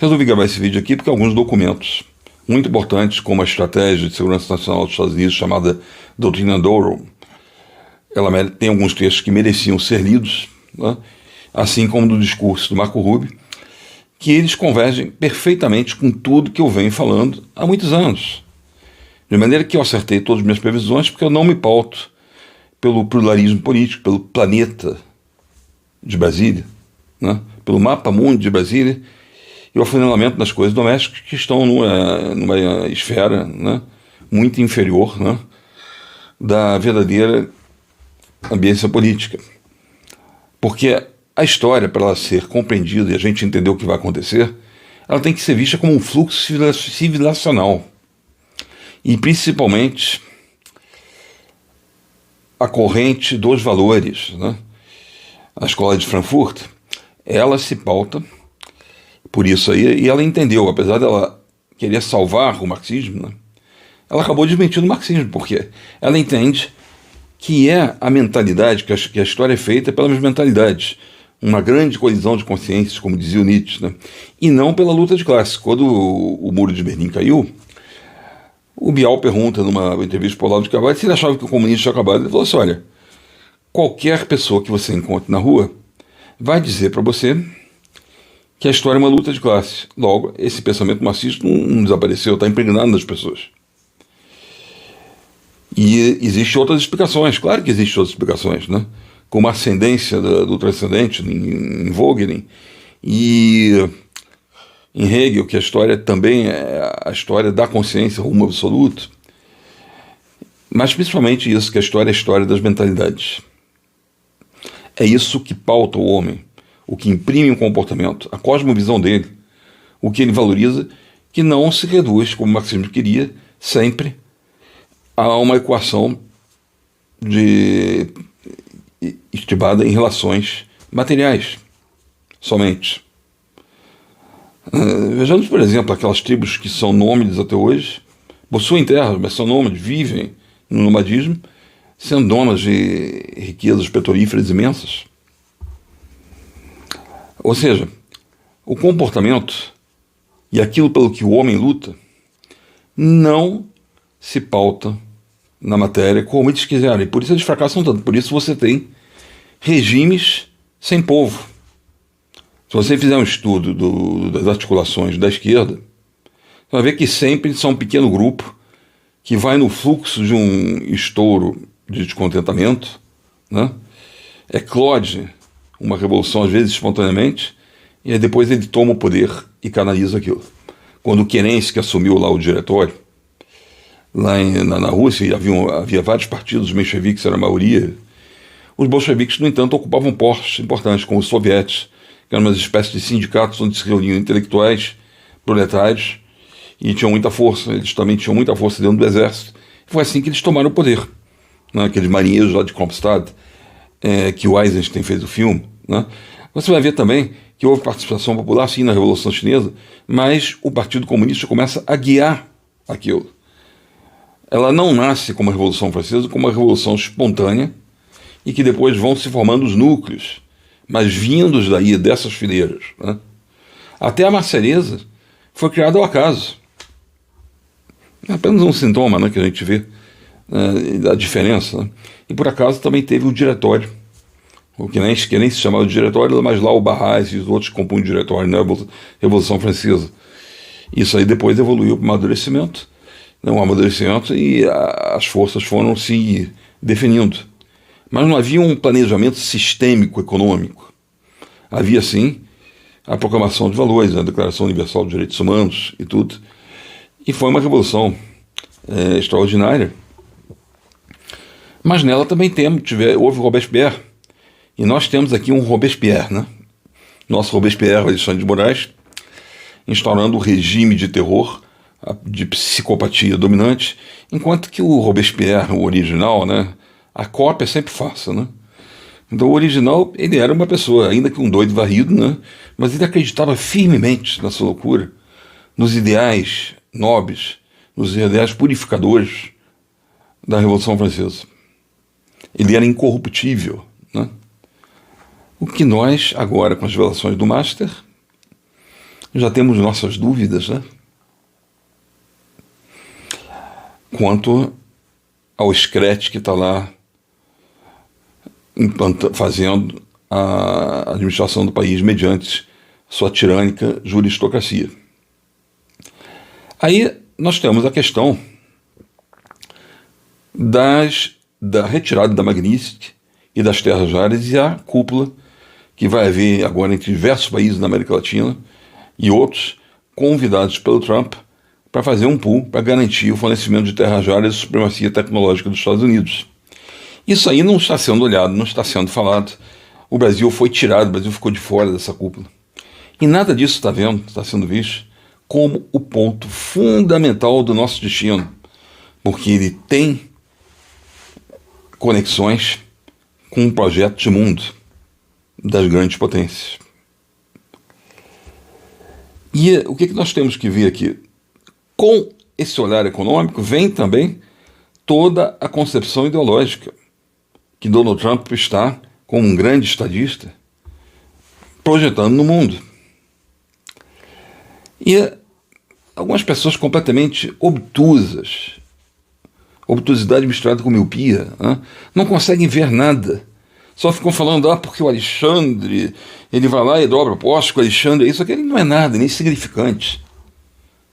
Resolvi gravar esse vídeo aqui porque alguns documentos muito importantes, como a Estratégia de Segurança Nacional dos Estados Unidos, chamada Doutrina Doral, ela tem alguns textos que mereciam ser lidos, né? Assim como do discurso do Marco Rubio, que eles convergem perfeitamente com tudo que eu venho falando há muitos anos. De maneira que eu acertei todas as minhas previsões, porque eu não me pauto pelo pluralismo político, pelo planeta de Brasília, né? Pelo mapa mundo de Brasília, e o afunilamento das coisas domésticas que estão numa esfera, né, muito inferior, né, da verdadeira ambiência política. Porque a história, para ela ser compreendida e a gente entender o que vai acontecer, ela tem que ser vista como um fluxo civilizacional. E principalmente a corrente dos valores, né? A escola de Frankfurt, ela se pauta por isso aí, e ela entendeu, apesar dela querer salvar o marxismo, né, ela acabou desmentindo o marxismo, porque ela entende que é a mentalidade, que a história é feita pelas mentalidades, uma grande colisão de consciências, como dizia o Nietzsche, né, e não pela luta de classe. Quando o muro de Berlim caiu, o Bial pergunta numa entrevista para o Olavo de Carvalho se ele achava que o comunismo tinha acabado. Ele falou assim: olha, qualquer pessoa que você encontre na rua vai dizer para você que a história é uma luta de classe. Logo, esse pensamento marxista não desapareceu, está impregnado nas pessoas. E existem outras explicações, claro que existem outras explicações, né? Como a ascendência do transcendente em Vogelin e em Hegel, que a história também é a história da consciência rumo absoluto, mas principalmente isso, que a história é a história das mentalidades. É isso que pauta o homem, o que imprime um comportamento, a cosmovisão dele, o que ele valoriza, que não se reduz, como o marxismo queria, sempre a uma equação estibada em relações materiais, somente. Vejamos, por exemplo, aquelas tribos que são nômades até hoje, possuem terras, mas são nômades, vivem no nomadismo, sendo donas de riquezas petrolíferas imensas. Ou seja, o comportamento e aquilo pelo que o homem luta não se pauta na matéria como eles quiserem. Por isso eles fracassam tanto. Por isso você tem regimes sem povo. Se você fizer um estudo das articulações da esquerda, você vai ver que sempre são um pequeno grupo que vai no fluxo de um estouro de descontentamento, né? Eclode uma revolução, às vezes espontaneamente, e aí depois ele toma o poder e canaliza aquilo. Quando o Kerensky que assumiu lá o diretório, lá na Rússia, havia vários partidos, os mencheviques eram a maioria, os bolcheviques, no entanto, ocupavam postos importantes, como os sovietes, que eram uma espécie de sindicatos onde se reuniam intelectuais, proletários, e tinham muita força. Eles também tinham muita força dentro do exército. Foi assim que eles tomaram o poder, né? Aqueles marinheiros lá de Kronstadt, que o Eisenstein fez o filme, né? Você vai ver também que houve participação popular, sim, na Revolução Chinesa, mas o Partido Comunista começa a guiar aquilo. Ela não nasce como a Revolução Francesa, como uma revolução espontânea, e que depois vão se formando os núcleos, mas vindos daí, dessas fileiras, né? Até a Marselhesa foi criada ao acaso. É apenas um sintoma, né, que a gente vê, da diferença, né? E por acaso também teve o diretório, o que nem se chamava de diretório, mas lá o Barras e os outros que compunham o diretório na Revolução Francesa. Isso aí depois evoluiu para o amadurecimento, né, um amadurecimento, e as forças foram se definindo. Mas não havia um planejamento sistêmico econômico. Havia, sim, a proclamação de valores, a Declaração Universal dos Direitos Humanos e tudo. E foi uma revolução extraordinária. Mas nela também houve Robespierre. E nós temos aqui um Robespierre, né? Nosso Robespierre, Alexandre de Moraes, instaurando o regime de terror, de psicopatia dominante, enquanto que o Robespierre, o original, né, a cópia é sempre falsa, né? Então o original, ele era uma pessoa, ainda que um doido varrido, né, mas ele acreditava firmemente na sua loucura, nos ideais nobres, nos ideais purificadores da Revolução Francesa. Ele era incorruptível, né? O que nós, agora, com as revelações do Master, já temos nossas dúvidas, né, quanto ao Scratch que está lá fazendo a administração do país mediante sua tirânica juristocracia. Aí nós temos a questão da retirada da Magnitsky e das terras raras e a cúpula que vai haver agora entre diversos países da América Latina e outros convidados pelo Trump para fazer um pool para garantir o fornecimento de terras raras e supremacia tecnológica dos Estados Unidos. Isso aí não está sendo olhado, não está sendo falado. O Brasil foi tirado, o Brasil ficou de fora dessa cúpula. E nada disso está sendo visto como o ponto fundamental do nosso destino, porque ele tem conexões com um projeto de mundo das grandes potências. E o que nós temos que ver aqui? Com esse olhar econômico vem também toda a concepção ideológica que Donald Trump está, como um grande estadista, projetando no mundo. E algumas pessoas completamente obtusas, obtusidade misturada com miopia, não conseguem ver nada. Só ficam falando, porque o Alexandre, ele vai lá e dobra o poste com o Alexandre. Isso aqui não é nada, nem significante,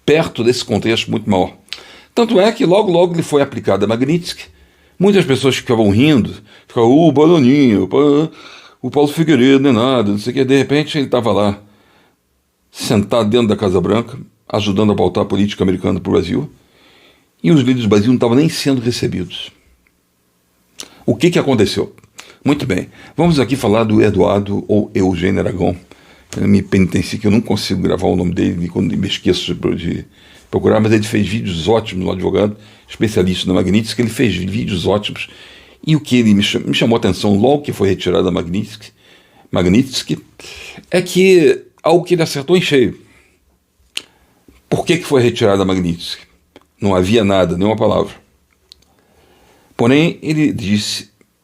perto desse contexto muito maior. Tanto é que logo lhe foi aplicada a Magnitsky. Muitas pessoas ficavam rindo, ficavam, baloninho, o Paulo Figueiredo não é nada, não sei o que. De repente ele estava lá, sentado dentro da Casa Branca, ajudando a pautar a política americana para o Brasil, e os líderes do Brasil não estavam nem sendo recebidos. O que aconteceu? Muito bem, vamos aqui falar do Eduardo ou Eugênio Aragão. Eu me penitencio que eu não consigo gravar o nome dele quando me esqueço de procurar, mas ele fez vídeos ótimos, um advogado especialista na Magnitsky, ele fez vídeos ótimos, e o que ele me chamou a atenção logo que foi retirado da Magnitsky é que algo que ele acertou em cheio. Por que foi retirada da Magnitsky? Não havia nada, nenhuma palavra. Porém, ele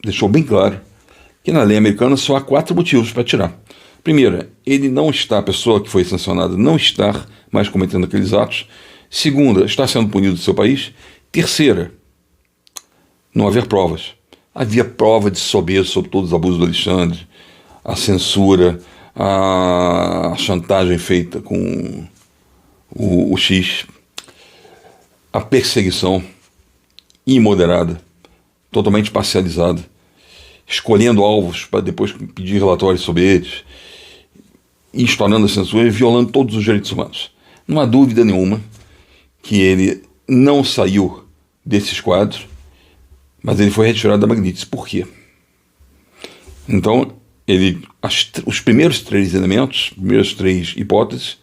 deixou bem claro que na lei americana só há 4 motivos para tirar. Primeiro, a pessoa que foi sancionada não está mais cometendo aqueles atos. Segunda, está sendo punido do seu país. Terceira, não haver provas. Havia prova de soberba sobre todos os abusos do Alexandre, a censura, a chantagem feita com o X, a perseguição imoderada, totalmente parcializada, escolhendo alvos para depois pedir relatórios sobre eles, instaurando a censura e violando todos os direitos humanos. Não há dúvida nenhuma que ele não saiu desses quadros, mas ele foi retirado da Magnitsky. Por quê? Então, os primeiros 3 elementos, primeiras 3 hipóteses,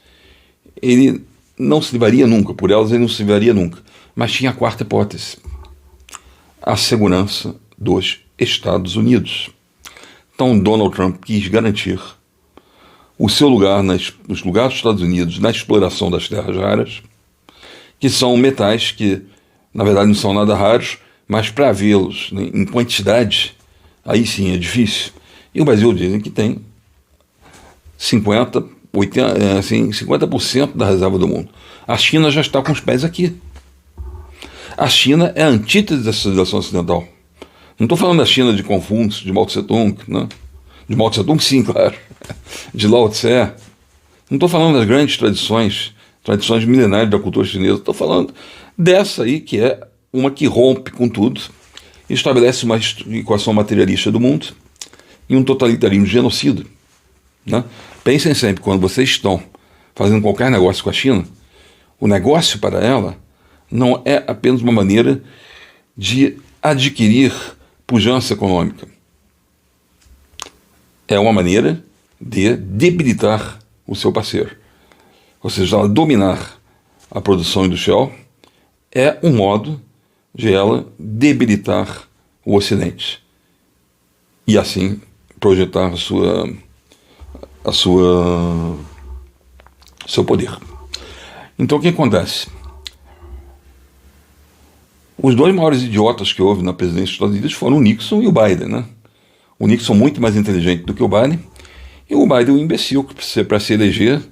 ele não se livraria nunca, por elas ele não se livraria nunca. Mas tinha a 4ª hipótese, a segurança dos Estados Unidos. Então Donald Trump quis garantir o seu lugar nos lugares dos Estados Unidos na exploração das terras raras, que são metais que, na verdade, não são nada raros, mas para vê-los em quantidade, aí sim é difícil. E o Brasil dizem que tem 50% da reserva do mundo. A China já está com os pés aqui. A China é a antítese da civilização ocidental. Não estou falando da China de Confúcio, de Mao Tse-tung, né? De Mao Tse-tung, sim, claro. De Lao Tse. Não estou falando das grandes tradições milenares da cultura chinesa. Estou falando dessa aí, que é uma que rompe com tudo, estabelece uma equação materialista do mundo e um totalitarismo genocida. Né? Pensem sempre, quando vocês estão fazendo qualquer negócio com a China, o negócio para ela não é apenas uma maneira de adquirir pujança econômica. É uma maneira de debilitar o seu parceiro. Ou seja, ela dominar a produção industrial é um modo de ela debilitar o Ocidente e assim projetar seu poder. Então o que acontece? Os 2 maiores idiotas que houve na presidência dos Estados Unidos foram o Nixon e o Biden, né? O Nixon muito mais inteligente do que o Biden, e o Biden um imbecil que para se eleger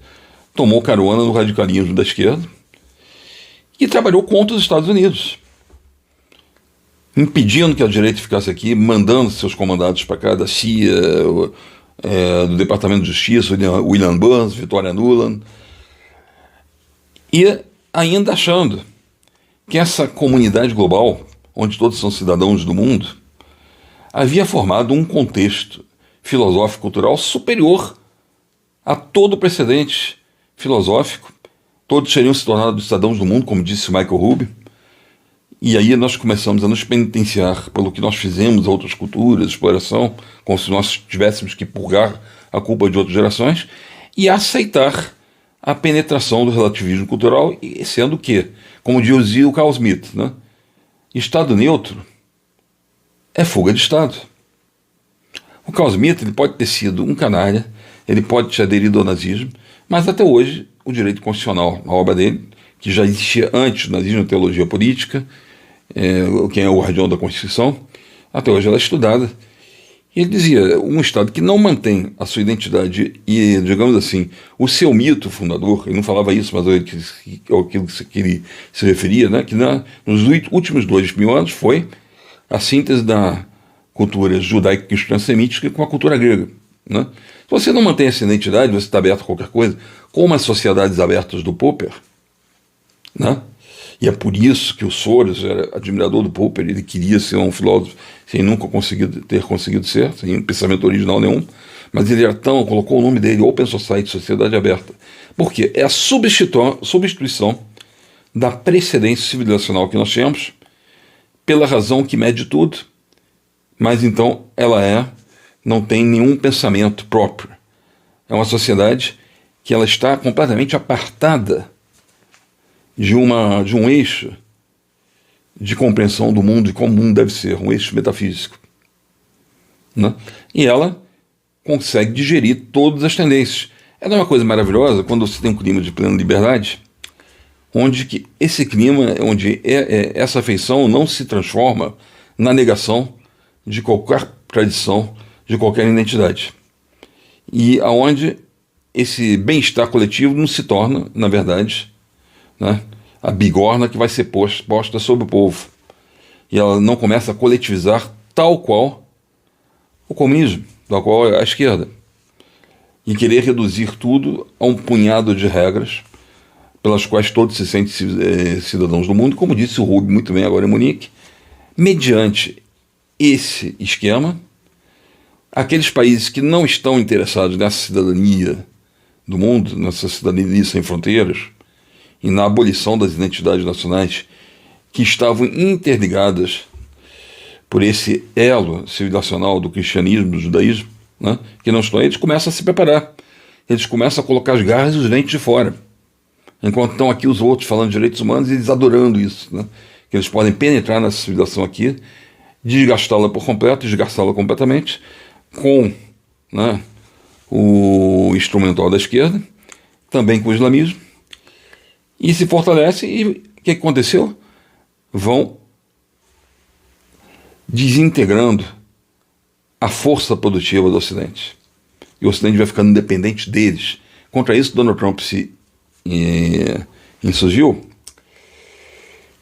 tomou carona no radicalismo da esquerda e trabalhou contra os Estados Unidos, impedindo que a direita ficasse aqui, mandando seus comandados para cá, da CIA, do Departamento de Justiça, William Burns, Victoria Nuland, e ainda achando que essa comunidade global, onde todos são cidadãos do mundo, havia formado um contexto filosófico-cultural superior a todo precedente filosófico. Todos teriam se tornado cidadãos do mundo, como disse Michael Rubin. E aí nós começamos a nos penitenciar pelo que nós fizemos a outras culturas, exploração, como se nós tivéssemos que purgar a culpa de outras gerações, e aceitar a penetração do relativismo cultural, sendo que, como dizia o Carl Smith, né, Estado neutro é fuga de Estado. O Carl Smith ele pode ter sido um canalha, ele pode ter aderido ao nazismo, mas até hoje o direito constitucional, a obra dele, que já existia antes do nazismo, a teologia política, quem é o guardião da Constituição, até hoje ela é estudada. E ele dizia, um Estado que não mantém a sua identidade e, digamos assim, o seu mito fundador, ele não falava isso, mas é aquilo que ele se referia, né, que nos últimos 2000 anos foi a síntese da cultura judaica cristã semítica com a cultura grega, né? Se você não mantém essa identidade, você está aberto a qualquer coisa, como as sociedades abertas do Popper, né? E é por isso que o Soros era admirador do Popper, ele queria ser um filósofo sem nunca ter conseguido ser, sem um pensamento original nenhum, mas ele era colocou o nome dele, Open Society, Sociedade Aberta. Por quê? É a substituição da precedência civilizacional que nós temos pela razão que mede tudo, mas então ela não tem nenhum pensamento próprio. É uma sociedade que ela está completamente apartada de um eixo de compreensão do mundo e como o mundo deve ser, um eixo metafísico, né? E ela consegue digerir todas as tendências. É uma coisa maravilhosa quando você tem um clima de plena liberdade, onde que esse clima, onde essa afeição não se transforma na negação de qualquer tradição, de qualquer identidade. E aonde esse bem-estar coletivo não se torna, na verdade, né, a bigorna que vai ser posta sobre o povo. E ela não começa a coletivizar tal qual o comunismo, tal qual a esquerda. E querer reduzir tudo a um punhado de regras pelas quais todos se sentem cidadãos do mundo, como disse o Rubin muito bem agora em Munique, mediante esse esquema, aqueles países que não estão interessados nessa cidadania do mundo, nessa cidadania sem fronteiras, e na abolição das identidades nacionais que estavam interligadas por esse elo civilizacional do cristianismo, do judaísmo, né, que não estão, eles começam a se preparar, eles começam a colocar as garras e os dentes de fora, enquanto estão aqui os outros falando de direitos humanos e eles adorando isso, né, que eles podem penetrar nessa civilização aqui, desgastá-la por completo, desgastá-la completamente, com, né, o instrumental da esquerda, também com o islamismo, e se fortalece. E o que aconteceu? Vão desintegrando a força produtiva do Ocidente. E o Ocidente vai ficando independente deles. Contra isso, Donald Trump se insurgiu.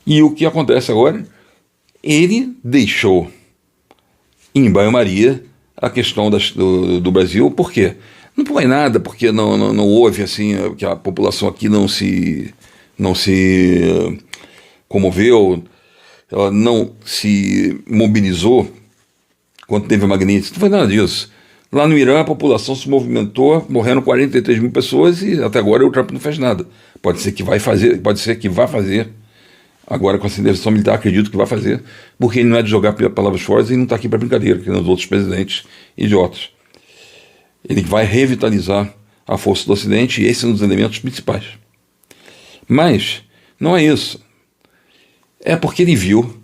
E o que acontece agora? Ele deixou em banho-maria a questão do Brasil. Por quê? Não foi nada, porque não houve assim, que a população aqui não se comoveu, ela não se mobilizou quando teve a magnitude. Não foi nada disso. Lá no Irã a população se movimentou, morreram 43 mil pessoas e até agora o Trump não fez nada. Pode ser que vai fazer, pode ser que vá fazer. Agora com a intervenção militar acredito que vai fazer, porque ele não é de jogar palavras fortes e não está aqui para brincadeira, que nem os outros presidentes idiotas. Ele vai revitalizar a força do Ocidente e esse é um dos elementos principais. Mas não é isso. É porque ele viu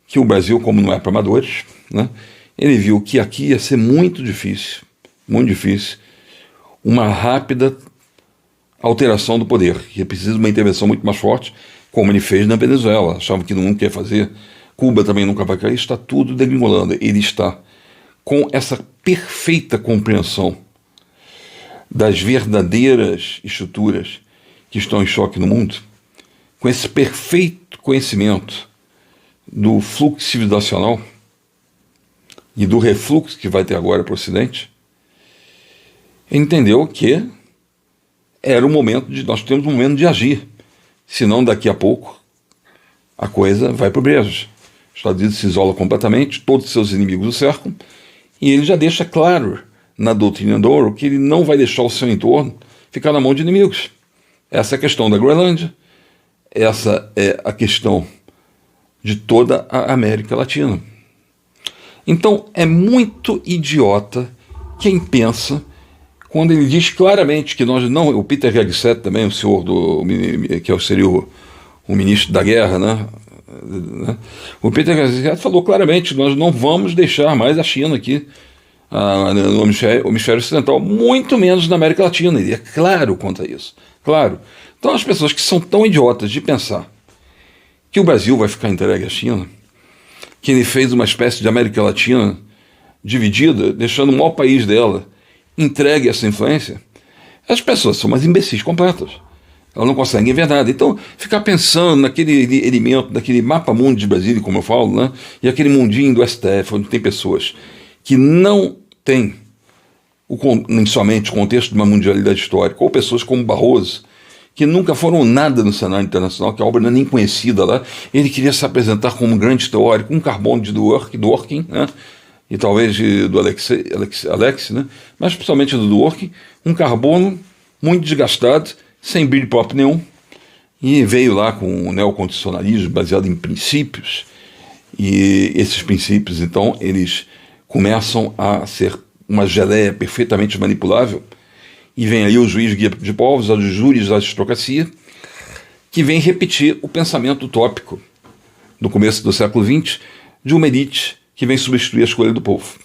que o Brasil, como não é para amadores, né, ele viu que aqui ia ser muito difícil, uma rápida alteração do poder. E é preciso uma intervenção muito mais forte, como ele fez na Venezuela. Achava que não quer fazer. Cuba também nunca vai cair. Está tudo degringolando. Ele está com essa perfeita compreensão das verdadeiras estruturas que estão em choque no mundo, com esse perfeito conhecimento do fluxo civilizacional e do refluxo que vai ter agora para o Ocidente, entendeu que era o momento de, nós temos um momento de agir, senão daqui a pouco a coisa vai para o brejo. Os Estados Unidos se isola completamente, todos os seus inimigos o cercam, e ele já deixa claro na doutrina do ouro que ele não vai deixar o seu entorno ficar na mão de inimigos. Essa é a questão da Groenlândia, essa é a questão de toda a América Latina. Então é muito idiota quem pensa quando ele diz claramente que nós não... O Peter Hegseth também, o senhor que seria o ministro da guerra, né? O Peter Hegseth falou claramente que nós não vamos deixar mais a China aqui no hemisfério ocidental, muito menos na América Latina. Ele é claro quanto a isso. Claro. Então as pessoas que são tão idiotas de pensar que o Brasil vai ficar entregue à China, que ele fez uma espécie de América Latina dividida, deixando o maior país dela entregue a essa influência, as pessoas são umas imbecis completas. Elas não conseguem ver nada. Então, ficar pensando naquele elemento, naquele mapa mundo de Brasília, como eu falo, né? E aquele mundinho do STF, onde tem pessoas que não têm nem somente o contexto de uma mundialidade histórica, ou pessoas como Barroso, que nunca foram nada no cenário internacional, que a obra não é nem conhecida lá. Ele queria se apresentar como um grande teórico, um carbono de Dworkin, né? E talvez do Alex, né? Mas principalmente do Dworkin, um carbono muito desgastado, sem brilho próprio nenhum, e veio lá com o neocondicionalismo baseado em princípios, e esses princípios, então, eles começam a ser uma geleia perfeitamente manipulável, e vem aí o juiz guia de povos, os júris da aristocracia, que vem repetir o pensamento utópico do começo do século XX, de uma elite que vem substituir a escolha do povo.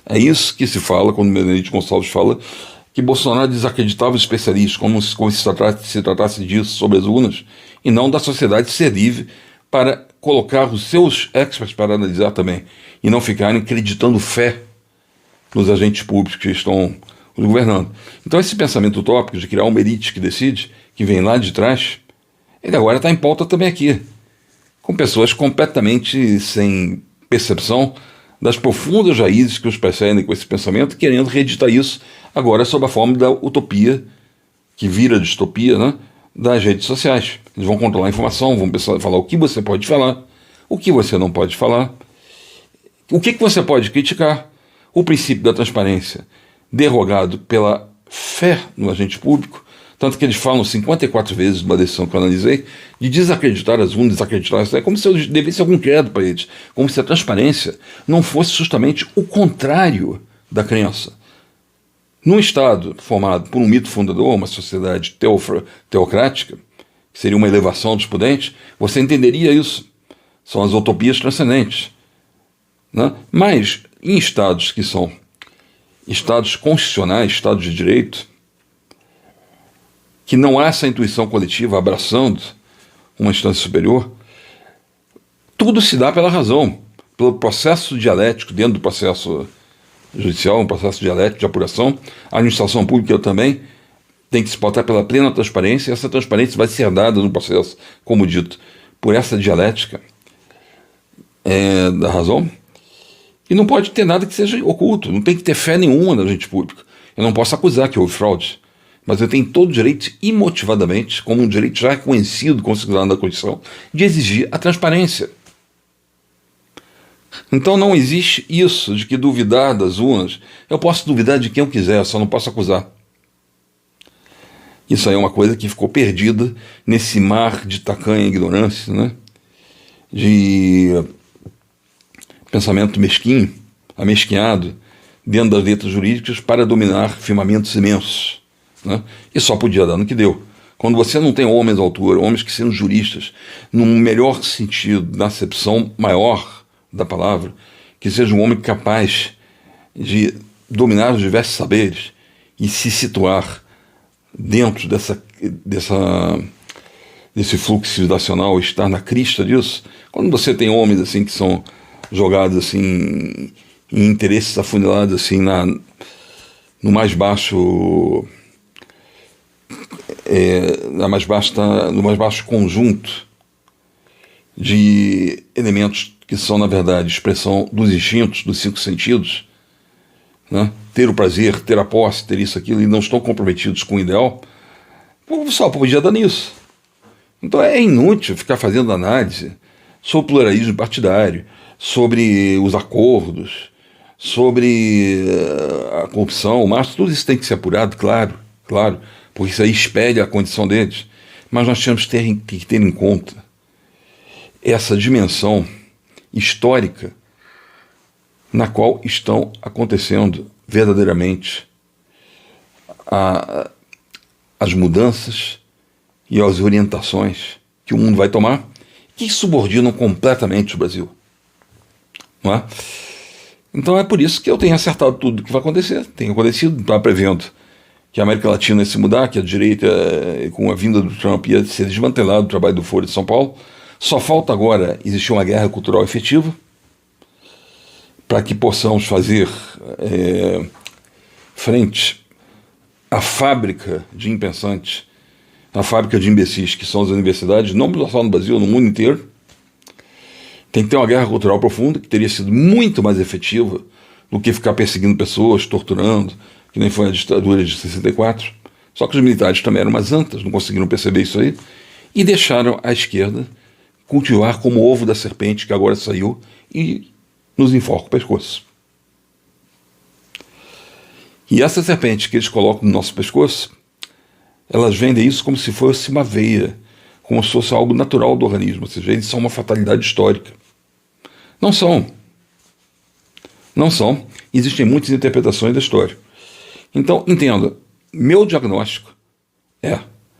É isso que se fala quando Benedito Gonçalves fala que Bolsonaro desacreditava os especialistas, como se tratasse disso sobre as urnas, e não da sociedade ser livre para colocar os seus experts para analisar também, e não ficarem acreditando fé nos agentes públicos que estão governando. Então esse pensamento utópico de criar uma elite que decide, que vem lá de trás, ele agora está em pauta também aqui, com pessoas completamente sem percepção das profundas raízes que os precedem com esse pensamento, querendo reeditar isso agora sob a forma da utopia, que vira distopia, né, das redes sociais. Eles vão controlar a informação, vão falar o que você pode falar, o que você não pode falar, o que você pode criticar, o princípio da transparência derrogado pela fé no agente público, tanto que eles falam 54 vezes numa decisão que eu analisei, de desacreditar as urnas, desacreditar as... É como se eu devesse algum credo para eles, como se a transparência não fosse justamente o contrário da crença. Num Estado formado por um mito fundador, uma sociedade teocrática, que seria uma elevação dos poderes, você entenderia isso. São as utopias transcendentes. Né? Mas em estados que são estados constitucionais, estados de direito, que não há essa intuição coletiva abraçando uma instância superior, tudo se dá pela razão, pelo processo dialético dentro do processo judicial, um processo dialético de apuração. A administração pública também tem que se pautar pela plena transparência, e essa transparência vai ser dada no processo, como dito, por essa dialética da razão, e não pode ter nada que seja oculto, não tem que ter fé nenhuma na agente pública. Eu não posso acusar que houve fraude, mas eu tenho todo o direito, imotivadamente, como um direito já reconhecido, considerado na Constituição, de exigir a transparência. Então não existe isso de que duvidar das urnas. Eu posso duvidar de quem eu quiser, só não posso acusar. Isso aí é uma coisa que ficou perdida nesse mar de tacanha e ignorância, né? De pensamento mesquinho, amesquinhado, dentro das letras jurídicas para dominar firmamentos imensos. Né? E só podia dar no que deu. Quando você não tem homens à altura, homens que sejam juristas, no melhor sentido, na acepção maior da palavra, que seja um homem capaz de dominar os diversos saberes e se situar dentro desse fluxo civilizacional, estar na crista disso. Quando você tem homens assim que são jogados assim em interesses afunilados assim no mais baixo, no mais baixo conjunto de elementos que são, na verdade, expressão dos instintos, dos cinco sentidos, né? Ter o prazer, ter a posse, ter isso, aquilo, e não estão comprometidos com o ideal, só podia dar nisso. Então é inútil ficar fazendo análise sobre o pluralismo partidário, sobre os acordos, sobre a corrupção, mas tudo isso tem que ser apurado, claro, porque isso aí espelha a condição deles. Mas nós temos que ter em conta essa dimensão histórica na qual estão acontecendo verdadeiramente as mudanças e as orientações que o mundo vai tomar, que subordinam completamente o Brasil. Não é? Então é por isso que eu tenho acertado tudo que vai acontecer. Tem acontecido, estava prevendo que a América Latina ia se mudar, que a direita, com a vinda do Trump, ia ser desmantelado o trabalho do Foro de São Paulo. Só falta agora existir uma guerra cultural efetiva para que possamos fazer frente à fábrica de impensantes, a fábrica de imbecis que são as universidades, não só no Brasil, no mundo inteiro. Tem que ter uma guerra cultural profunda, que teria sido muito mais efetiva do que ficar perseguindo pessoas, torturando, que nem foi a ditadura de 64. Só que os militares também eram umas antas, não conseguiram perceber isso aí, e deixaram a esquerda cultivar como ovo da serpente que agora saiu e nos enforca o pescoço. E essa serpente que eles colocam no nosso pescoço, elas vendem isso como se fosse uma veia, como se fosse algo natural do organismo, ou seja, eles são uma fatalidade histórica. Não são. Não são. Existem muitas interpretações da história. Então, entenda, meu diagnóstico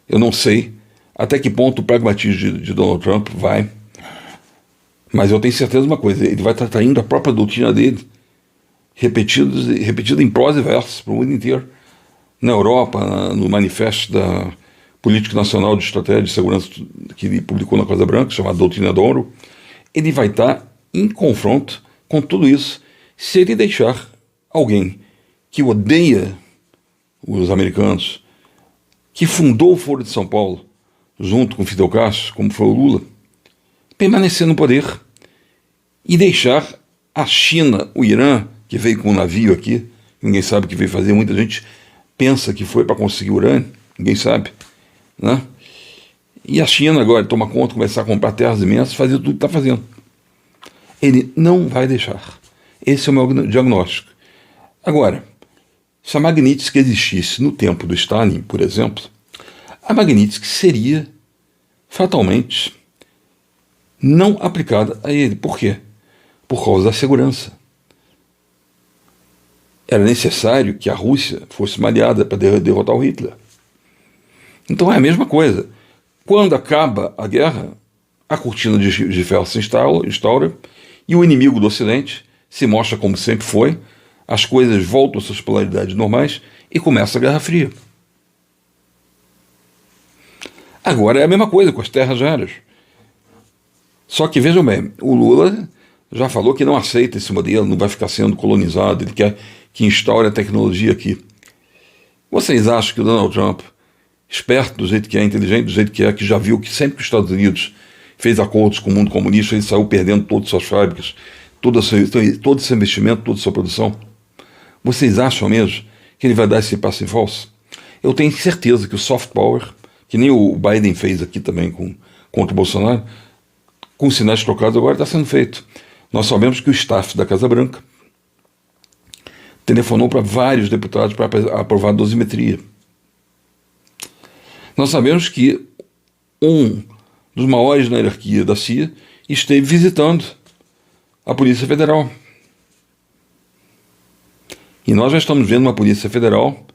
eu não sei até que ponto o pragmatismo de Donald Trump vai, mas eu tenho certeza de uma coisa, ele vai estar traindo a própria doutrina dele, repetida em prosa e verso para o mundo inteiro. Na Europa, no manifesto da Política Nacional de Estratégia de Segurança que ele publicou na Casa Branca, chamado Doutrina Monroe, ele vai estar em confronto com tudo isso se ele deixar alguém que odeia os americanos, que fundou o Foro de São Paulo, junto com Fidel Castro, como foi o Lula, permanecer no poder e deixar a China, o Irã, que veio com um navio aqui, ninguém sabe o que veio fazer, muita gente pensa que foi para conseguir urânio, ninguém sabe, né? E a China agora toma conta, começar a comprar terras imensas, fazer tudo que está fazendo. Ele não vai deixar. Esse é o meu diagnóstico. Agora, se a Magnitsky existisse no tempo do Stalin, por exemplo, a Magnitsky seria fatalmente não aplicada a ele. Por quê? Por causa da segurança. Era necessário que a Rússia fosse uma aliada para derrotar o Hitler. Então é a mesma coisa. Quando acaba a guerra, a cortina de ferro se instaura e o inimigo do Ocidente se mostra como sempre foi, as coisas voltam às suas polaridades normais e começa a Guerra Fria. Agora é a mesma coisa com as terras raras. Só que, vejam bem, o Lula já falou que não aceita esse modelo, não vai ficar sendo colonizado, ele quer que instaure a tecnologia aqui. Vocês acham que o Donald Trump, esperto do jeito que é, inteligente do jeito que é, que já viu que sempre que os Estados Unidos fez acordos com o mundo comunista, ele saiu perdendo todas as suas fábricas, todo esse investimento, toda a sua produção? Vocês acham mesmo que ele vai dar esse passo em falso? Eu tenho certeza que o soft power, que nem o Biden fez aqui também contra o Bolsonaro, com sinais trocados agora está sendo feito. Nós sabemos que o staff da Casa Branca telefonou para vários deputados para aprovar a dosimetria. Nós sabemos que um dos maiores na hierarquia da CIA esteve visitando a Polícia Federal. E nós já estamos vendo uma Polícia Federal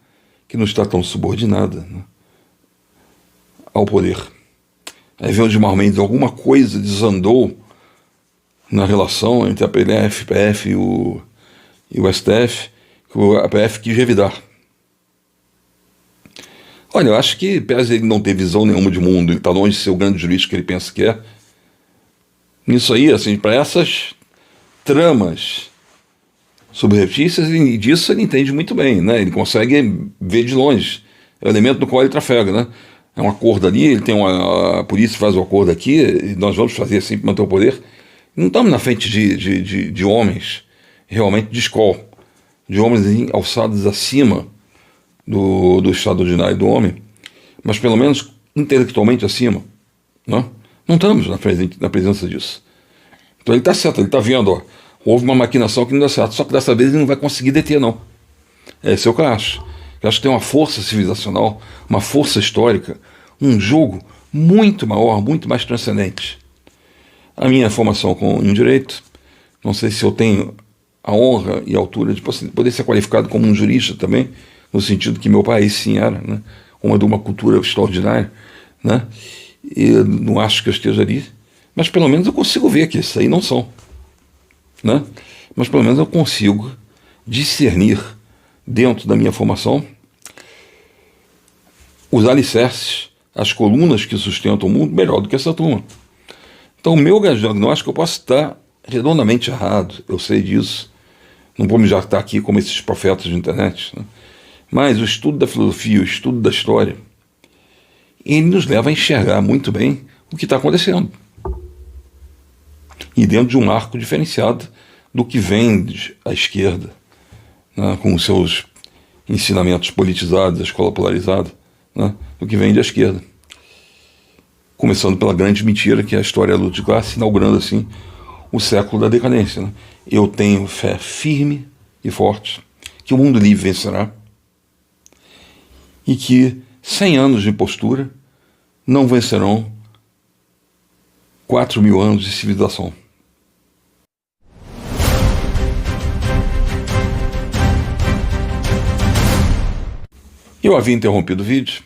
que não está tão subordinada, né, ao poder. Aí vemos de Mendes, alguma coisa desandou na relação entre a PF e o STF, que a PF quis revidar. Olha, eu acho que, pese ele não ter visão nenhuma de mundo, ele está longe de ser o grande jurista que ele pensa que é, nisso aí, assim, para essas tramas subreptícias, e disso ele entende muito bem, né? Ele consegue ver de longe. É o elemento no qual ele trafega, né? É um acordo ali, ele tem a polícia faz o acordo aqui, e nós vamos fazer assim para manter o poder. Não estamos na frente de homens realmente de escola, de homens alçados acima do estado ordinário do homem, mas pelo menos intelectualmente acima, né? Não estamos na presença disso. Então ele está certo, ele está vendo, ó, houve uma maquinação que não deu certo, só que dessa vez ele não vai conseguir deter, não. Esse é o que eu acho. Eu acho que tem uma força civilizacional, uma força histórica, um jogo muito maior, muito mais transcendente. A minha formação em direito, não sei se eu tenho a honra e a altura de poder ser qualificado como um jurista também, no sentido que meu pai sim era, né, de uma cultura extraordinária, né, e não acho que eu esteja ali, mas pelo menos eu consigo ver que isso aí não são, né, mas pelo menos eu consigo discernir dentro da minha formação os alicerces, as colunas que sustentam o mundo melhor do que essa turma. Então o meu diagnóstico eu posso estar redondamente errado, eu sei disso, não vou me jactar aqui como esses profetas de internet, né? Mas o estudo da filosofia, o estudo da história, ele nos leva a enxergar muito bem o que está acontecendo. E dentro de um arco diferenciado do que vem à esquerda, né, com os seus ensinamentos politizados, a escola polarizada, né, do que vem da esquerda. Começando pela grande mentira que é a história da luta de classe, inaugurando assim o século da decadência, né? Eu tenho fé firme e forte que o mundo livre vencerá e que 100 anos de impostura não vencerão 4.000 anos de civilização. Eu havia interrompido o vídeo,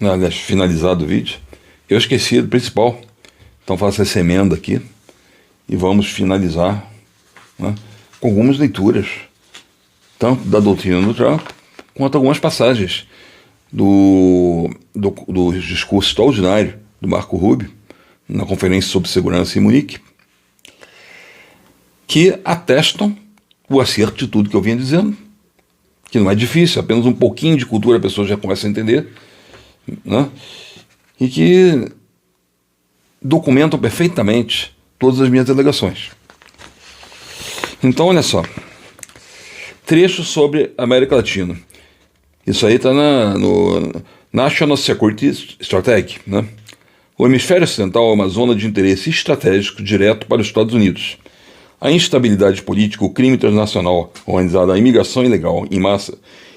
aliás, finalizado o vídeo. Eu esqueci do principal, então faço essa emenda aqui e vamos finalizar, né, com algumas leituras, tanto da doutrina do Trump, quanto algumas passagens do discurso extraordinário do Marco Rubio, na Conferência sobre Segurança em Munique, que atestam o acerto de tudo que eu vinha dizendo, que não é difícil, apenas um pouquinho de cultura a pessoa já começa a entender, né? E que documentam perfeitamente todas as minhas alegações. Então, olha só, trecho sobre a América Latina. Isso aí está no National Security Strategy, né? O hemisfério ocidental é uma zona de interesse estratégico direto para os Estados Unidos. A instabilidade política, o crime transnacional organizado, a imigração ilegal em massa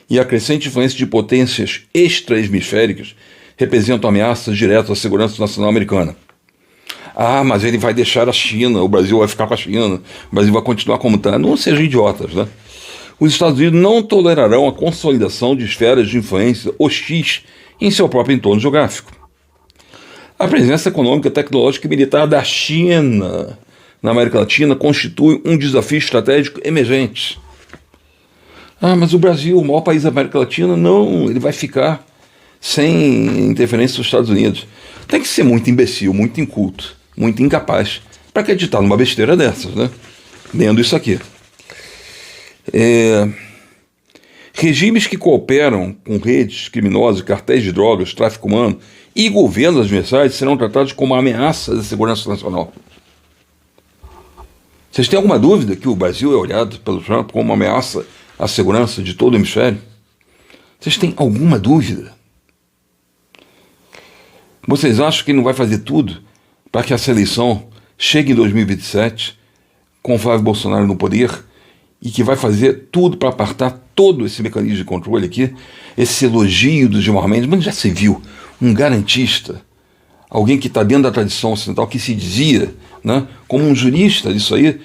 e a crescente influência de potências extra-hemisféricas representam ameaças diretas à segurança nacional americana. Ah, mas ele vai deixar a China, o Brasil vai ficar com a China, o Brasil vai continuar como está. Não sejam idiotas, né? Os Estados Unidos não tolerarão a consolidação de esferas de influência hostis em seu próprio entorno geográfico. A presença econômica, tecnológica e militar da China na América Latina constitui um desafio estratégico emergente. Ah, mas o Brasil, o maior país da América Latina, não, ele vai ficar sem interferência dos Estados Unidos. Tem que ser muito imbecil, muito inculto, muito incapaz para acreditar numa besteira dessas, né? Lendo isso aqui. Regimes que cooperam com redes criminosas, cartéis de drogas, tráfico humano e governos adversários serão tratados como ameaça da segurança nacional. Vocês têm alguma dúvida que o Brasil é olhado pelo Trump como uma ameaça à segurança de todo o hemisfério? Vocês têm alguma dúvida? Vocês acham que ele não vai fazer tudo para que essa eleição chegue em 2027 com o Flávio Bolsonaro no poder e que vai fazer tudo para apartar todo esse mecanismo de controle aqui, esse elogio do Gilmar Mendes? Mas já se viu um garantista, alguém que está dentro da tradição ocidental, que se dizia, né, como um jurista disso aí,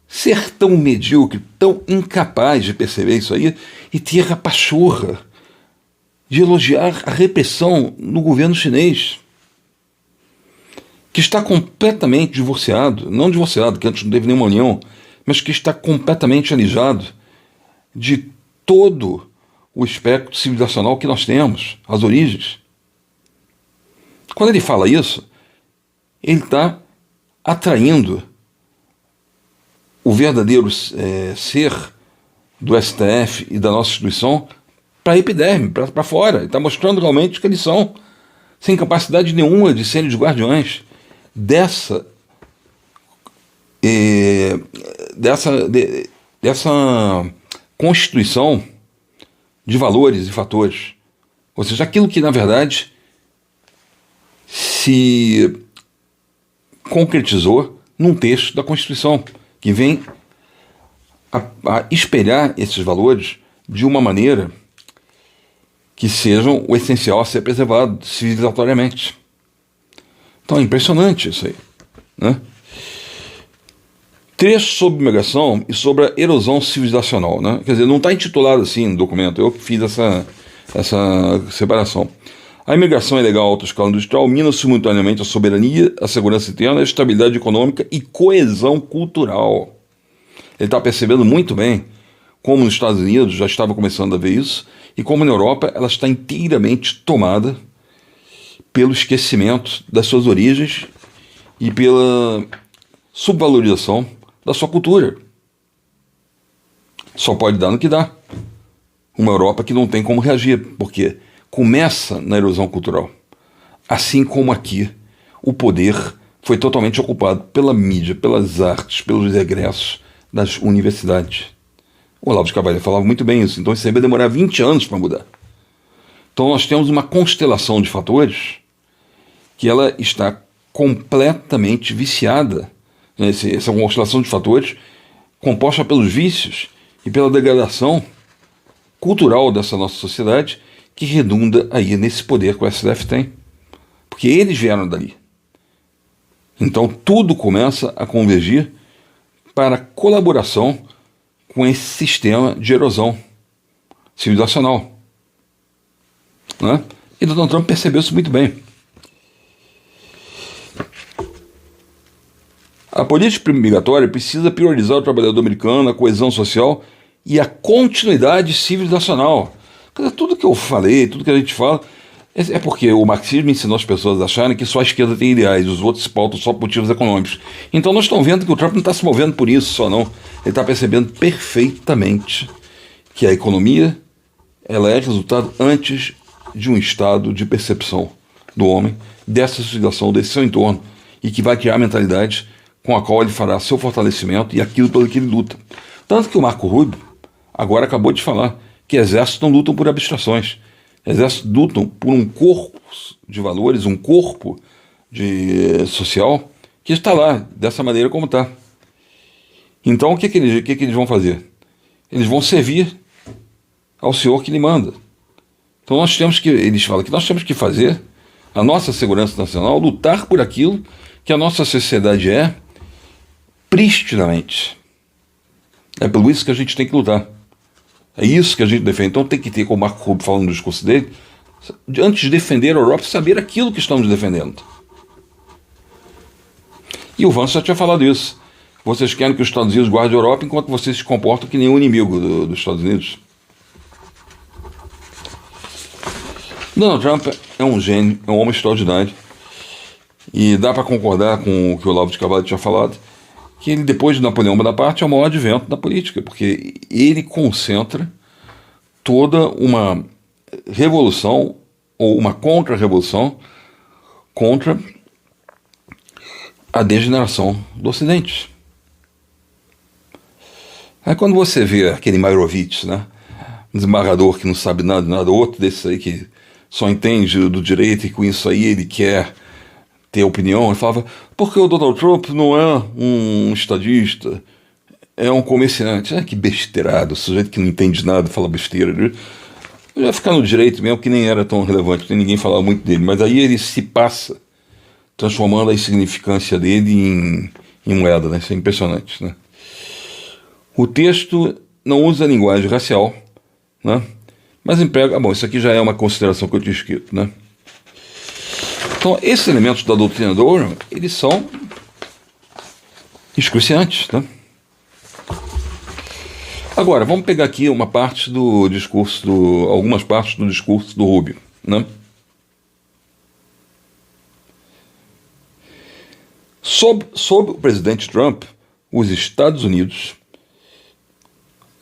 ser tão medíocre, tão incapaz de perceber isso aí e ter a pachorra de elogiar a repressão no governo chinês, que está completamente divorciado, não divorciado, que antes não teve nenhuma união, mas que está completamente alijado de todo o espectro civilizacional que nós temos, as origens. Quando ele fala isso, ele está atraindo o verdadeiro ser do STF e da nossa instituição para a epiderme, para fora. Está mostrando realmente que eles são sem capacidade nenhuma de serem os guardiões dessa constituição de valores e fatores. Ou seja, aquilo que, na verdade, se concretizou num texto da Constituição, que vem a espelhar esses valores de uma maneira que sejam o essencial a ser preservado civilizatoriamente. Então é impressionante isso aí, né? Trecho sobre migração e sobre a erosão civilizacional, né? Quer dizer, não está intitulado assim no documento, eu que fiz essa separação. A imigração ilegal a alta escala industrial mina simultaneamente a soberania, a segurança interna, a estabilidade econômica e coesão cultural. Ele está percebendo muito bem como nos Estados Unidos já estava começando a ver isso, e como na Europa ela está inteiramente tomada pelo esquecimento das suas origens e pela subvalorização da sua cultura. Só pode dar no que dá. Uma Europa que não tem como reagir, porque começa na erosão cultural. Assim como aqui, o poder foi totalmente ocupado pela mídia, pelas artes, pelos egressos das universidades. O Olavo de Carvalho falava muito bem isso, então isso aí vai demorar 20 anos para mudar. Então nós temos uma constelação de fatores que ela está completamente viciada. Essa constelação de fatores composta pelos vícios e pela degradação cultural dessa nossa sociedade, que redunda aí nesse poder que o STF tem. Porque eles vieram dali. Então tudo começa a convergir para a colaboração com esse sistema de erosão civilizacional, né? E Donald Trump percebeu isso muito bem. A política migratória precisa priorizar o trabalhador americano, a coesão social e a continuidade civilizacional. Quer dizer, tudo que eu falei, tudo que a gente fala, é porque o marxismo ensinou as pessoas a acharem que só a esquerda tem ideais, os outros se pautam só por motivos econômicos. Então nós estamos vendo que o Trump não está se movendo por isso só, não. Ele está percebendo perfeitamente que a economia ela é resultado antes de um estado de percepção do homem, dessa civilização, desse seu entorno, e que vai criar a mentalidade com a qual ele fará seu fortalecimento e aquilo pelo que ele luta. Tanto que o Marco Rubio agora acabou de falar que exércitos não lutam por abstrações. Exércitos lutam por um corpo de valores, um corpo social que está lá, dessa maneira como está. Então o que eles vão fazer? Eles vão servir ao senhor que lhe manda. Então eles falam que nós temos que fazer a nossa segurança nacional, lutar por aquilo que a nossa sociedade é pristinamente. É por isso que a gente tem que lutar. É isso que a gente defende. Então tem que ter, como o Marco Rubio falando no discurso dele, antes de defender a Europa, saber aquilo que estamos defendendo. E o Vance já tinha falado isso. Vocês querem que os Estados Unidos guardem a Europa enquanto vocês se comportam que nem um inimigo dos Estados Unidos. Donald Trump é um gênio, é um homem extraordinário. E dá para concordar com o que o Olavo de Carvalho tinha falado, que ele, depois de Napoleão Bonaparte, é o maior advento da política, porque ele concentra toda uma revolução ou uma contra-revolução contra a degeneração do Ocidente. Aí quando você vê aquele Mairovitch, né, um desembargador que não sabe nada de nada, outro desses aí que só entende do direito e com isso aí ele quer ter opinião, ele falava, porque o Donald Trump não é um estadista, é um comerciante. Que besteirado, o sujeito que não entende nada fala besteira. Ele ia ficar no direito mesmo, que nem era tão relevante, nem ninguém falava muito dele, mas aí ele se passa, transformando a insignificância dele em moeda, né? Isso é impressionante, né? O texto não usa a linguagem racial, né? Mas emprega... bom, isso aqui já é uma consideração que eu tinha escrito, né? Então, esses elementos da doutrina do Orwell, eles são excruciantes, né? Agora, vamos pegar aqui uma parte do discurso, algumas partes do discurso do Rubio, né? Sob o presidente Trump, os Estados Unidos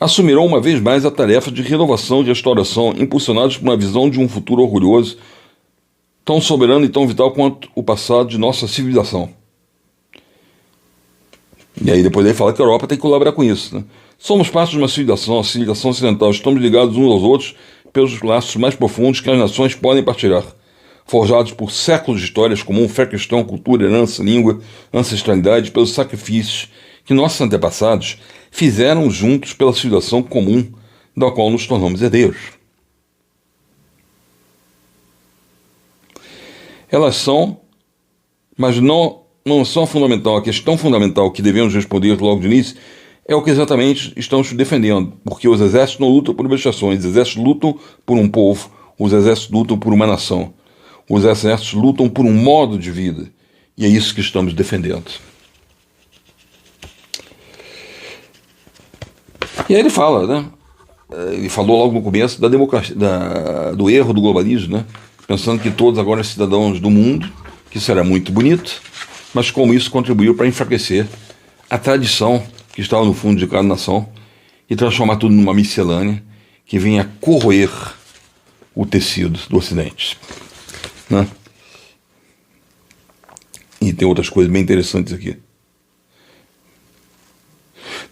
assumirão uma vez mais a tarefa de renovação e restauração, impulsionados por uma visão de um futuro orgulhoso, tão soberano e tão vital quanto o passado de nossa civilização. E aí depois ele fala que a Europa tem que colaborar com isso, né? Somos parte de uma civilização, a civilização ocidental. Estamos ligados uns aos outros pelos laços mais profundos que as nações podem partilhar. Forjados por séculos de histórias comuns, fé cristã, cultura, herança, língua, ancestralidade, pelos sacrifícios que nossos antepassados fizeram juntos pela civilização comum da qual nos tornamos herdeiros. Elas são, mas não são fundamental. A questão fundamental que devemos responder logo de início é o que exatamente estamos defendendo, porque os exércitos não lutam por vexações, os exércitos lutam por um povo, os exércitos lutam por uma nação, os exércitos lutam por um modo de vida, e é isso que estamos defendendo. E aí ele fala, né? Ele falou logo no começo da democracia, do erro do globalismo, né? Pensando que todos agora são cidadãos do mundo, que será muito bonito, mas como isso contribuiu para enfraquecer a tradição que estava no fundo de cada nação e transformar tudo numa miscelânea que venha corroer o tecido do Ocidente, né? E tem outras coisas bem interessantes aqui.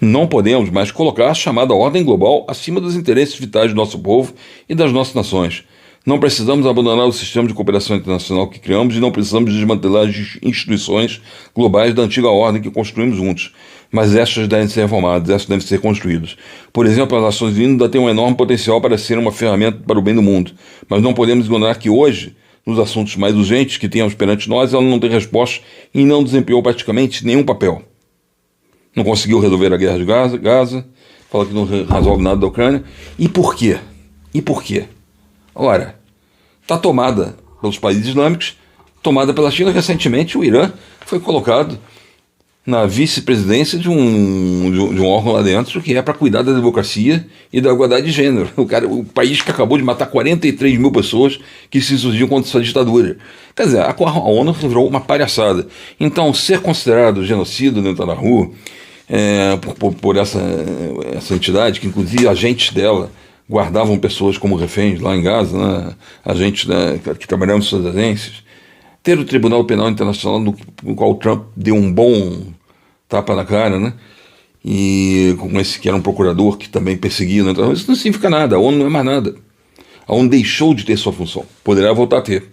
Não podemos mais colocar a chamada ordem global acima dos interesses vitais do nosso povo e das nossas nações. Não precisamos abandonar o sistema de cooperação internacional que criamos e não precisamos desmantelar as instituições globais da antiga ordem que construímos juntos. Mas estas devem ser reformadas, estas devem ser construídas. Por exemplo, as Nações Unidas ainda têm um enorme potencial para ser uma ferramenta para o bem do mundo. Mas não podemos ignorar que hoje, nos assuntos mais urgentes que temos perante nós, ela não tem resposta e não desempenhou praticamente nenhum papel. Não conseguiu resolver a guerra de Gaza, fala que não resolve nada da Ucrânia. E por quê? E por quê? Ora, está tomada pelos países islâmicos, tomada pela China. Recentemente, o Irã foi colocado na vice-presidência de um órgão lá dentro que é para cuidar da democracia e da igualdade de gênero. O país que acabou de matar 43 mil pessoas que se insurgiam contra essa ditadura. Quer dizer, a ONU virou uma palhaçada. Então, ser considerado genocídio dentro da rua por essa entidade, que inclusive agentes dela guardavam pessoas como reféns lá em Gaza, né? Agentes, né, que trabalhavam em suas agências. Ter o Tribunal Penal Internacional, no qual o Trump deu um bom tapa na cara, né? E com esse que era um procurador que também perseguia, né? Então, isso não significa nada, a ONU não é mais nada. A ONU deixou de ter sua função, poderá voltar a ter.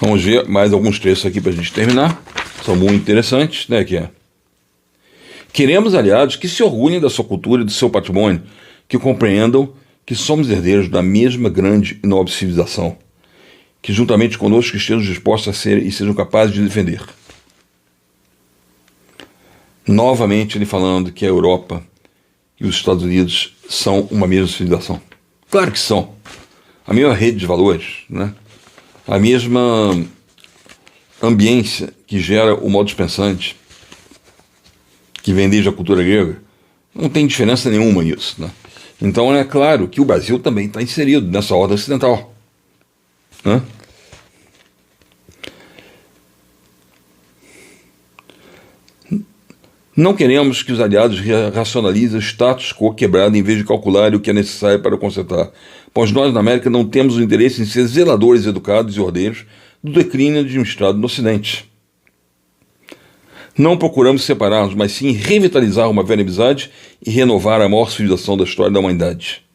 Vamos ver mais alguns trechos aqui para a gente terminar. São muito interessantes, né? Queremos aliados que se orgulhem da sua cultura e do seu patrimônio, que compreendam que somos herdeiros da mesma grande e nobre civilização, que juntamente conosco estejam dispostos a ser e sejam capazes de defender. Novamente ele falando que a Europa e os Estados Unidos são uma mesma civilização. Claro que são. A mesma rede de valores, né? A mesma ambiência que gera o modus pensandi, que vem desde a cultura grega. Não tem diferença nenhuma nisso, né? Então é claro que o Brasil também está inserido nessa ordem ocidental, né? Não queremos que os aliados racionalizem o status quo quebrado em vez de calcular o que é necessário para consertar, pois nós na América não temos o interesse em ser zeladores educados e ordeiros do declínio administrado no Ocidente. Não procuramos separar-nos, mas sim revitalizar uma velha amizade e renovar a maior civilização da história da humanidade.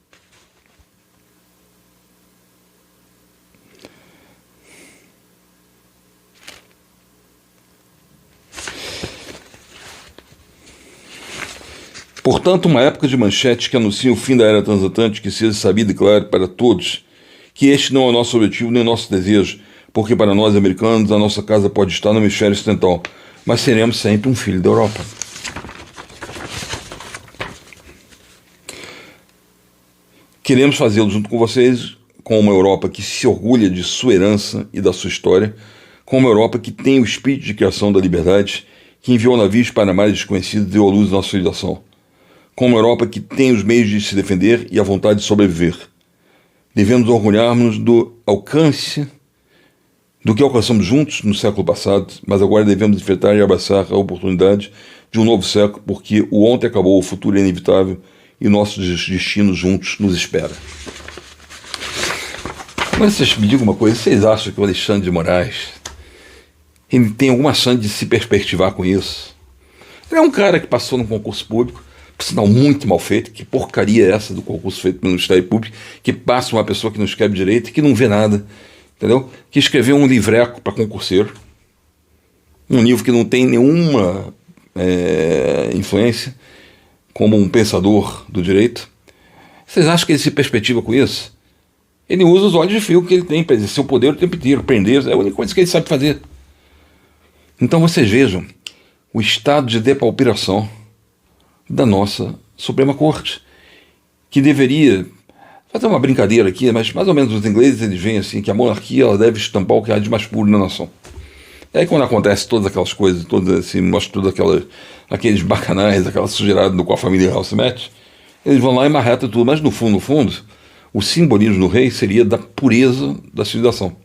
Portanto, uma época de manchetes que anuncia o fim da era transatlântica que seja sabido e claro para todos que este não é o nosso objetivo nem o nosso desejo, porque para nós americanos a nossa casa pode estar no hemisfério ocidental, mas seremos sempre um filho da Europa. Queremos fazê-lo junto com vocês, com uma Europa que se orgulha de sua herança e da sua história, com uma Europa que tem o espírito de criação da liberdade, que enviou navios para mares desconhecidos e deu à luz a nossa civilização, com uma Europa que tem os meios de se defender e a vontade de sobreviver. Devemos orgulhar-nos do alcance do que alcançamos juntos no século passado, mas agora devemos enfrentar e abraçar a oportunidade de um novo século, porque o ontem acabou, o futuro é inevitável e o nosso destino juntos nos espera. Mas vocês me digam uma coisa, vocês acham que o Alexandre de Moraes ele tem alguma chance de se perspectivar com isso? Ele é um cara que passou num concurso público, por sinal muito mal feito, que porcaria é essa do concurso feito pelo Ministério Público, que passa uma pessoa que não escreve direito e que não vê nada, entendeu? Que escreveu um livreco para concurseiro, um livro que não tem nenhuma influência como um pensador do direito. Vocês acham que ele se perspectiva com isso? Ele usa os olhos de fio que ele tem para exercer o poder o tempo inteiro, prender, é a única coisa que ele sabe fazer. Então vocês vejam o estado de depauperação da nossa Suprema Corte, que deveria fazer uma brincadeira aqui, mas mais ou menos os ingleses eles veem assim que a monarquia ela deve estampar o que há de mais puro na nação. E aí quando acontece todas aquelas coisas, mostra todos aqueles bacanais, aquela sujeirada no qual a família real se mete, eles vão lá e marretam tudo, mas no fundo, o simbolismo do rei seria da pureza da civilização.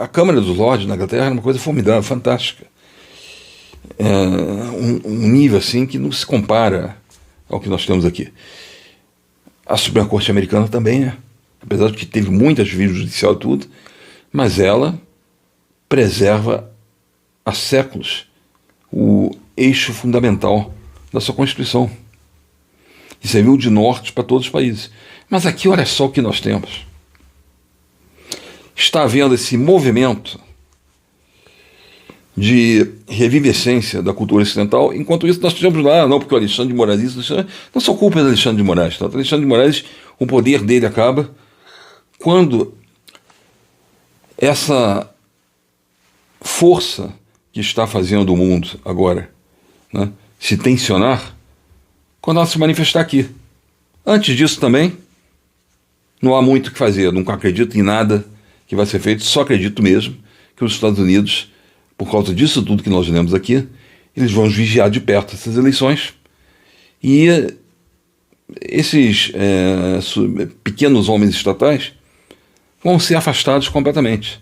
A Câmara dos Lordes na Inglaterra era uma coisa formidável, fantástica. Um nível assim que não se compara ao que nós temos aqui. A Suprema Corte americana também, né? Apesar de que teve muita juízo judicial e tudo, mas ela preserva há séculos o eixo fundamental da sua Constituição. E serviu de norte para todos os países. Mas aqui, olha só o que nós temos. Está havendo esse movimento de revivescência da cultura ocidental, enquanto isso nós tivemos lá, não porque o Alexandre de Moraes, não só culpa do Alexandre de Moraes, tá? O Alexandre de Moraes, o poder dele acaba quando essa força que está fazendo o mundo agora, né, se tensionar, quando ela se manifestar aqui. Antes disso também, não há muito o que fazer, nunca acredito em nada que vai ser feito, só acredito mesmo que os Estados Unidos, por causa disso tudo que nós lemos aqui, eles vão vigiar de perto essas eleições e esses pequenos homens estatais vão ser afastados completamente.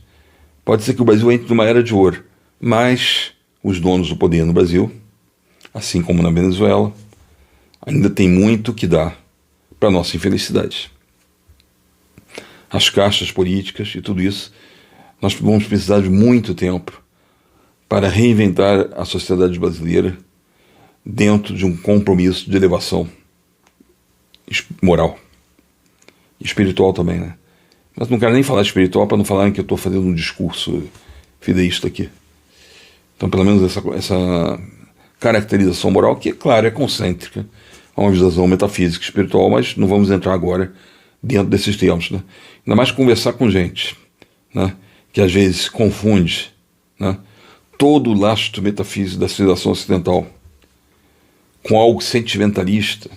Pode ser que o Brasil entre numa era de ouro, mas os donos do poder no Brasil, assim como na Venezuela, ainda tem muito que dar para a nossa infelicidade. As caixas políticas e tudo isso, nós vamos precisar de muito tempo para reinventar a sociedade brasileira dentro de um compromisso de elevação moral e espiritual também, né? Mas não quero nem falar de espiritual para não falarem que eu estou fazendo um discurso fideísta aqui. Então, pelo menos essa caracterização moral, que, claro, é concêntrica a uma visão metafísica e espiritual, mas não vamos entrar agora dentro desses termos, né? Ainda mais conversar com gente, né, que às vezes confunde, né, todo o lastro metafísico da civilização ocidental com algo sentimentalista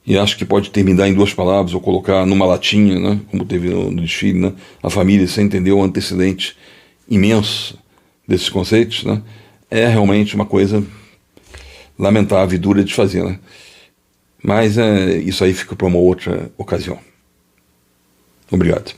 e acho que pode terminar em duas palavras ou colocar numa latinha, né, como teve no desfile, né, a família sem entender o antecedente imenso desses conceitos, né, é realmente uma coisa lamentável e dura de fazer, né? Mas isso aí fica para uma outra ocasião. Obrigado.